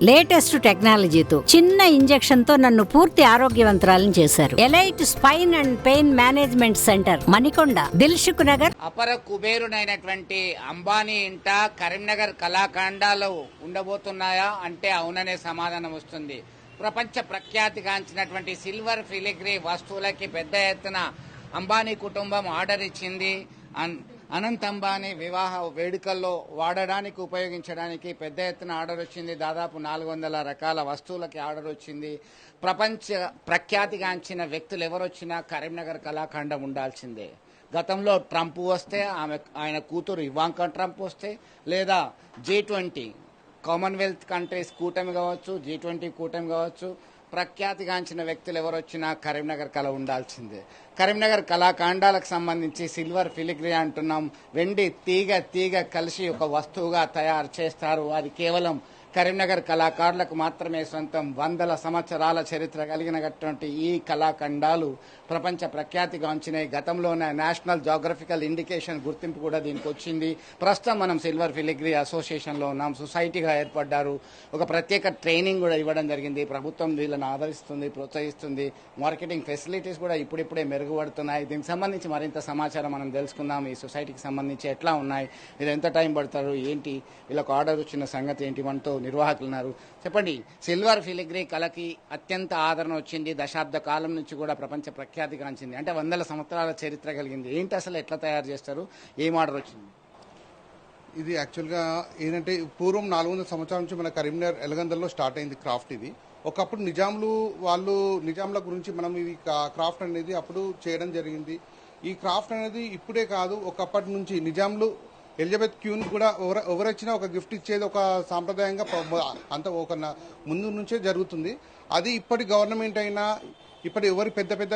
Latest టెక్నాలజీతో చిన్న injection తో నన్ను పూర్తి ఆరోగ్యవంతురాలను చేశారు. Elite spine and pain management centre, Manikonda, Dilsukh Nagar. అపర కుబేరునైనటువంటి అంబానీ ఇంట కరీంనగర్ కళాఖండాలు ఉండబోతున్నాయా అంటే అవుననే సమాధానం వస్తుంది. ప్రపంచ ప్రఖ్యాతిగాంచినటువంటి సిల్వర్ ఫిలిగ్రీ వస్తువులకి పెద్ద ఎత్తున అంబానీ కుటుంబం ఆర్డర్ ఇచ్చింది. అనంత్ అంబానీ వివాహ వేడుకల్లో వాడడానికి ఉపయోగించడానికి పెద్ద ఎత్తున ఆర్డర్ వచ్చింది. దాదాపు 400 రకాల వస్తువులకి ఆర్డర్ వచ్చింది. ప్రపంచ ప్రఖ్యాతిగాంచిన వ్యక్తులు ఎవరొచ్చినా కరీంనగర్ కళాఖండం ఉండాల్సిందే. గతంలో ట్రంప్ వస్తే ఆయన కూతురు ఇవాంకా ట్రంప్ వస్తే, లేదా G20 కామన్వెల్త్ కంట్రీస్ కూటమి కావచ్చు, G20 కూటమి కావచ్చు, ప్రఖ్యాతిగాంచిన వ్యక్తులు ఎవరొచ్చినా కరీంనగర్ కళ ఉండాల్సిందే. కరీంనగర్ కళాఖండాలకు సంబంధించి సిల్వర్ ఫిలిగ్రీ అంటున్నాం. వెండి తీగ కలిసి ఒక వస్తువుగా తయారు చేస్తారు. అది కేవలం కరీంనగర్ కళాకారులకు మాత్రమే సొంతం. 100 సంవత్సరాల చరిత్ర కలిగినటువంటి ఈ కళాఖండాలు ప్రపంచ ప్రఖ్యాతిగాంచినాయి. గతంలోనే నేషనల్ జాగ్రఫికల్ ఇండికేషన్ గుర్తింపు కూడా దీనికి వచ్చింది. ప్రస్తుతం మనం సిల్వర్ ఫిలిగ్రీ అసోసియేషన్లో ఉన్నాం. సొసైటీగా ఏర్పడ్డారు. ఒక ప్రత్యేక ట్రైనింగ్ కూడా ఇవ్వడం జరిగింది. ప్రభుత్వం వీళ్ళని ఆదరిస్తుంది, ప్రోత్సహిస్తుంది. మార్కెటింగ్ ఫెసిలిటీస్ కూడా ఇప్పుడిప్పుడే మెరుగుపడుతున్నాయి. దీనికి సంబంధించి మరింత సమాచారం మనం తెలుసుకుందాం. ఈ సొసైటీకి సంబంధించి ఎట్లా ఉన్నాయి, వీళ్ళు ఎంత టైం పడతారు, ఏంటి, వీళ్ళకు ఆర్డర్ వచ్చిన సంగతి ఏంటి, మనతో నిర్వాహకులు ఉన్నారు. చెప్పండి, సిల్వర్ ఫిలిగ్రీ కళకి అత్యంత ఆదరణ వచ్చింది. దశాబ్ద కాలం నుంచి కూడా ప్రపంచ ప్రఖ్యాతిగాంచింది. అంటే 100 సంవత్సరాల చరిత్ర కలిగింది. ఏంటి అసలు, ఎట్లా తయారు చేస్తారు, ఏం ఆర్డర్ వచ్చింది? ఇది యాక్చువల్గా ఏంటంటే పూర్వం 400 సంవత్సరాల నుంచి మన కరీంనగర్ ఎలగందల్లో స్టార్ట్ అయింది క్రాఫ్ట్. ఇది ఒకప్పుడు నిజాంల గురించి మనం ఇది క్రాఫ్ట్ అనేది అప్పుడు చేయడం జరిగింది. ఈ క్రాఫ్ట్ అనేది ఇప్పుడే కాదు, ఒకప్పటి నుంచి నిజాంలు ఎలిజబెత్ క్యూన్ కూడా ఎవరొచ్చినా ఒక గిఫ్ట్ ఇచ్చేది ఒక సాంప్రదాయంగా ఒక ముందు నుంచే జరుగుతుంది. అది ఇప్పటి గవర్నమెంట్ అయినా, ఇప్పటి ఎవరి పెద్ద పెద్ద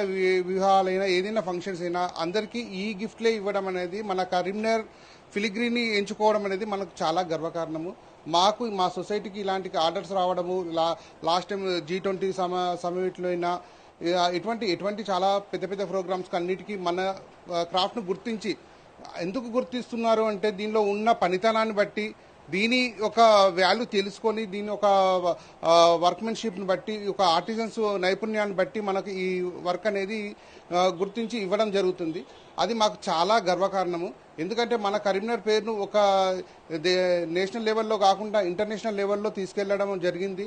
వివాహాలైనా, ఏదైనా ఫంక్షన్స్ అయినా అందరికీ ఈ గిఫ్ట్లే ఇవ్వడం అనేది, మన కరీంనగర్ ఫిలిగ్రీని ఎంచుకోవడం అనేది మనకు చాలా గర్వకారణము. మా సొసైటీకి ఇలాంటి ఆర్డర్స్ రావడము, లాస్ట్ టైం G20 సమిట్లో అయినా ఎటువంటి చాలా పెద్ద పెద్ద ప్రోగ్రామ్స్కి అన్నిటికీ మన క్రాఫ్ట్ను గుర్తించి, ఎందుకు గుర్తిస్తున్నారు అంటే దీనిలో ఉన్న పనితనాన్ని బట్టి, దీని ఒక వాల్యూ తెలుసుకొని, దీని ఒక వర్క్మెన్షిప్ని బట్టి, ఒక ఆర్టిజన్స్ నైపుణ్యాన్ని బట్టి మనకు ఈ వర్క్ అనేది గుర్తించి ఇవ్వడం జరుగుతుంది. అది మాకు చాలా గర్వకారణము. ఎందుకంటే మన కరీంనగర్ పేరును ఒక నేషనల్ లెవెల్లో కాకుండా ఇంటర్నేషనల్ లెవెల్లో తీసుకెళ్లడం జరిగింది.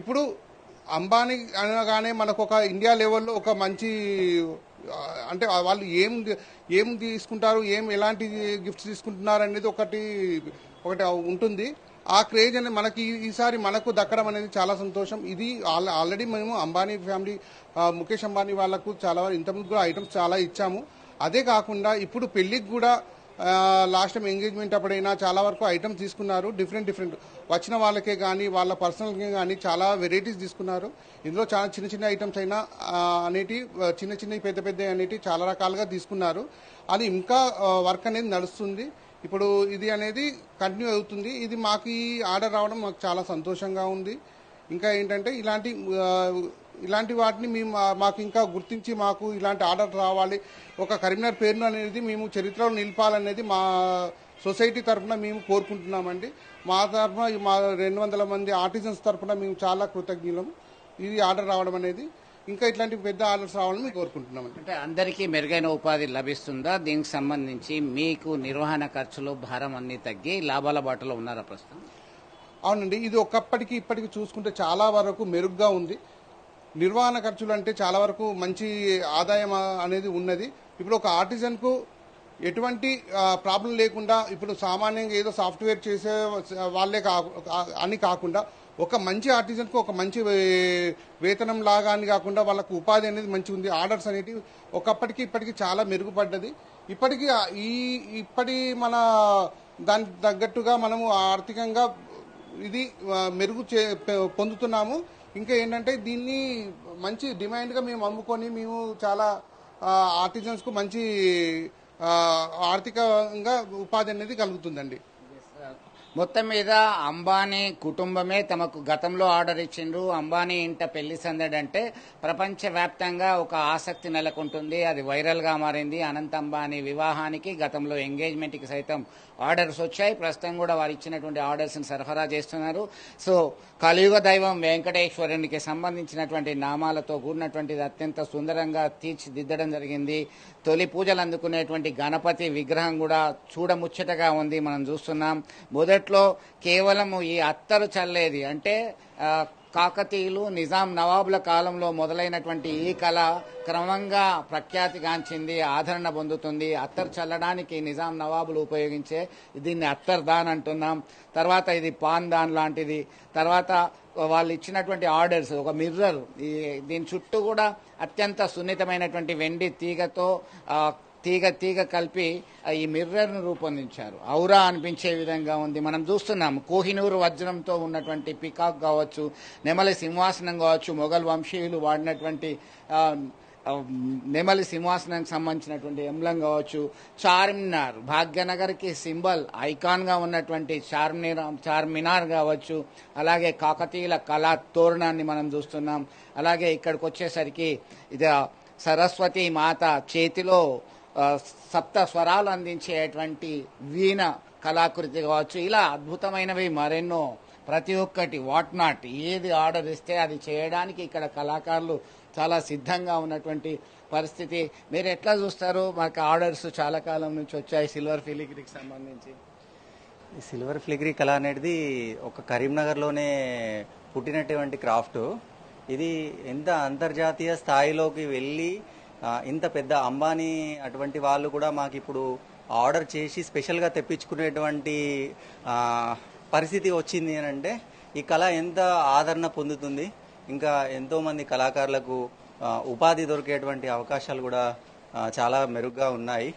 ఇప్పుడు అంబానీ అనగానే మనకు ఒక ఇండియా లెవెల్లో ఒక మంచి, అంటే వాళ్ళు ఏం తీసుకుంటారు, ఎలాంటి గిఫ్ట్స్ తీసుకుంటున్నారు అనేది ఒకటి ఉంటుంది. ఆ క్రేజ్ అనేది మనకి ఈసారి మనకు దక్కడం అనేది చాలా సంతోషం. ఇది ఆల్రెడీ మేము అంబానీ ఫ్యామిలీ, ముఖేష్ అంబానీ వాళ్లకు చాలా ఇంతకుముందు కూడా ఐటమ్స్ చాలా ఇచ్చాము. అదే కాకుండా ఇప్పుడు పెళ్లికి కూడా లాస్ట్ టైం ఎంగేజ్మెంట్ అప్పుడైనా చాలా వరకు ఐటమ్స్ తీసుకున్నారు. డిఫరెంట్ వచ్చిన వాళ్ళకే కానీ వాళ్ళ పర్సనల్కే కానీ చాలా వెరైటీస్ తీసుకున్నారు. ఇందులో చాలా చిన్న ఐటమ్స్ అయినా అనేటి, చిన్న పెద్ద అనేటి చాలా రకాలుగా తీసుకున్నారు. అది ఇంకా వర్క్ అనేది నడుస్తుంది. ఇప్పుడు ఇది అనేది కంటిన్యూ అవుతుంది. ఇది మాకు ఈ ఆర్డర్ రావడం మాకు చాలా సంతోషంగా ఉంది. ఇంకా ఏంటంటే ఇలాంటి వాటిని మాకు ఇంకా గుర్తించి మాకు ఇలాంటి ఆర్డర్ రావాలి, ఒక కరీంనగర్ పేరును అనేది మేము చరిత్రలో నిలపాలనేది మా సొసైటీ తరఫున మేము కోరుకుంటున్నామండి. మా తరఫున 200 మంది ఆర్టిజన్స్ తరఫున మేము చాలా కృతజ్ఞులం. ఇది ఆర్డర్ రావడం అనేది, ఇంకా ఇట్లాంటి పెద్ద ఆర్డర్స్ రావాలని మేము కోరుకుంటున్నామండి. అంటే అందరికీ మెరుగైన ఉపాధి లభిస్తుందా? దీనికి సంబంధించి మీకు నిర్వహణ ఖర్చులు, భారం అన్ని తగ్గి లాభాల బాటలో ఉన్నారా ప్రస్తుతం? అవునండి, ఇది ఒకప్పటికి ఇప్పటికి చూసుకుంటే చాలా వరకు మెరుగ్గా ఉంది. నిర్వహణ ఖర్చులు అంటే చాలా వరకు మంచి ఆదాయం అనేది ఉన్నది. ఇప్పుడు ఒక ఆర్టిజన్కు ఎటువంటి ప్రాబ్లం లేకుండా, ఇప్పుడు సామాన్యంగా ఏదో సాఫ్ట్వేర్ చేసే వాళ్ళే అని కాకుండా, ఒక మంచి ఆర్టిజన్కు ఒక మంచి వేతనం లాగా అని కాకుండా వాళ్ళకు ఉపాధి అనేది మంచిగా ఉంది. ఆర్డర్స్ అనేటివి ఒకప్పటికి ఇప్పటికి చాలా మెరుగుపడ్డది. ఇప్పటి మన దానికి తగ్గట్టుగా మనము ఆర్థికంగా ఇది మెరుగు పొందుతున్నాము. ఇంకా ఏంటంటే దీన్ని మంచి డిమాండ్గా మేము అమ్ముకొని మేము చాలా ఆర్టిజన్స్కు మంచి ఆర్థికంగా ఉపాధి అనేది కలుగుతుందండి. మొత్తం మీద అంబానీ కుటుంబమే తమకు గతంలో ఆర్డర్ ఇచ్చిండ్రు. అంబానీ ఇంట పెళ్లి సందడి అంటే ప్రపంచవ్యాప్తంగా ఒక ఆసక్తి నెలకొంటుంది. అది వైరల్ గా మారింది. అనంత్ అంబానీ వివాహానికి గతంలో ఎంగేజ్మెంట్ కి సైతం ఆర్డర్స్ వచ్చాయి. ప్రస్తుతం కూడా వారు ఇచ్చినటువంటి ఆర్డర్స్ ని సరఫరా చేస్తున్నారు. సో కలియుగ దైవం వెంకటేశ్వరునికి సంబంధించినటువంటి నామాలతో కూడినటువంటిది అత్యంత సుందరంగా తీర్చిదిద్దడం జరిగింది. తొలి పూజలు అందుకునేటువంటి గణపతి విగ్రహం కూడా చూడముచ్చటగా ఉంది. మనం చూస్తున్నాం. మొదట్లో కేవలము ఈ అత్తరు చల్లేది అంటే కాకతీయులు నిజాం నవాబుల కాలంలో మొదలైనటువంటి ఈ కళ క్రమంగా ప్రఖ్యాతిగాంచింది, ఆదరణ పొందుతుంది. అత్తరు చల్లడానికి నిజాం నవాబులు ఉపయోగించే దీన్ని అత్తర్ దాన్ అంటున్నాం. తర్వాత ఇది పాన్ దాన్ లాంటిది. తర్వాత వాళ్ళు ఇచ్చినటువంటి ఆర్డర్స్ ఒక మిర్రర్, దీని చుట్టూ కూడా అత్యంత సున్నితమైనటువంటి వెండి తీగతో తీగ కలిపి ఈ మిర్రర్ను రూపొందించారు. ఔరా అనిపించే విధంగా ఉంది. మనం చూస్తున్నాం కోహినూరు వజ్రంతో ఉన్నటువంటి పికాక్ కావచ్చు, నెమలి సింహాసనం కావచ్చు, మొఘల్ వంశీయులు వాడినటువంటి నెమలి సింహాసనానికి సంబంధించినటువంటి ఎంబ్లం కావచ్చు, చార్మినార్ భాగ్యనగర్కి సింబల్ ఐకాన్గా ఉన్నటువంటి చార్మినార్ కావచ్చు, అలాగే కాకతీయుల కళా తోరణాన్ని మనం చూస్తున్నాం. అలాగే ఇక్కడికి వచ్చేసరికి ఇది సరస్వతి మాత చేతిలో సప్త స్వరాలు అందించేటువంటి వీణ కళాకృతి కావచ్చు. ఇలా అద్భుతమైనవి మరెన్నో, ప్రతి ఒక్కటి వాట్ నాట్ ఏది ఆర్డర్ ఇస్తే అది చేయడానికి ఇక్కడ కళాకారులు చాలా సిద్ధంగా ఉన్నటువంటి పరిస్థితి. మీరు ఎట్లా చూస్తారు? మనకు ఆర్డర్స్ చాలా కాలం నుంచి వచ్చాయి సిల్వర్ ఫిలిగ్రీకి సంబంధించి. ఈ సిల్వర్ ఫిలిగ్రీ కళ అనేది ఒక కరీంనగర్లోనే పుట్టినటువంటి క్రాఫ్ట్. ఇది ఎంత అంతర్జాతీయ స్థాయిలోకి వెళ్ళి ఇంత పెద్ద అంబానీ అటువంటి వాళ్ళు కూడా మాకు ఇప్పుడు ఆర్డర్ చేసి స్పెషల్గా తెప్పించుకునేటువంటి పరిస్థితి వచ్చింది అని అంటే ఈ కళ ఎంత ఆదరణ పొందుతుంది. ఇంకా ఎంతోమంది కళాకారులకు ఉపాధి దొరికేటువంటి అవకాశాలు కూడా చాలా మెరుగ్గా ఉన్నాయి.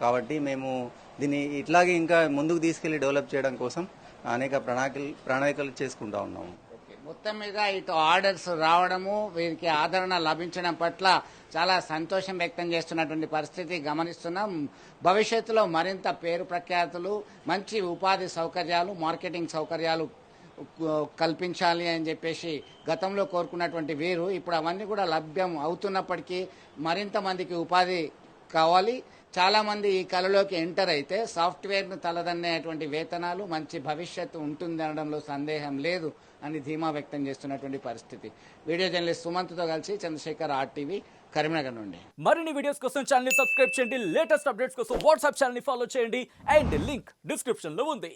కాబట్టి మేము దీన్ని ఇట్లాగే ఇంకా ముందుకు తీసుకెళ్లి డెవలప్ చేయడం కోసం అనేక ప్రణాళికలు చేసుకుంటా ఉన్నాము. మొత్తం మీద ఇటు ఆర్డర్స్ రావడము, వీరికి ఆదరణ లభించడం పట్ల చాలా సంతోషం వ్యక్తం చేస్తున్నటువంటి పరిస్థితి గమనిస్తున్నాం. భవిష్యత్తులో మరింత పేరు ప్రఖ్యాతులు, మంచి ఉపాధి సౌకర్యాలు, మార్కెటింగ్ సౌకర్యాలు కల్పించాలి అని చెప్పేసి గతంలో కోరుకున్నటువంటి వీరు ఇప్పుడు అవన్నీ కూడా లభ్యం అవుతున్నప్పటికీ మరింత మందికి ఉపాధి కావాలి. చాలా మంది ఈ కళలోకి ఎంటర్ అయితే సాఫ్ట్వేర్ను తలదన్నేటువంటి వేతనాలు, మంచి భవిష్యత్తు ఉంటుందనడంలో సందేహం లేదు అని ధీమా వ్యక్తం చేస్తున్నటువంటి పరిస్థితి. వీడియో జర్నలిస్ట్ సుమంత్తో కలిసి చంద్రశేఖర్, RTV, కరీంనగర్ నుండి. మరిన్ని వీడియోస్ కోసం ఛానల్ ని సబ్స్క్రైబ్ చేయండి. లేటెస్ట్ అప్డేట్స్ కోసం వాట్సాప్ ఛానల్ ని ఫాలో చేయండి. అండ్ లింక్ డిస్క్రిప్షన్ లో ఉంది.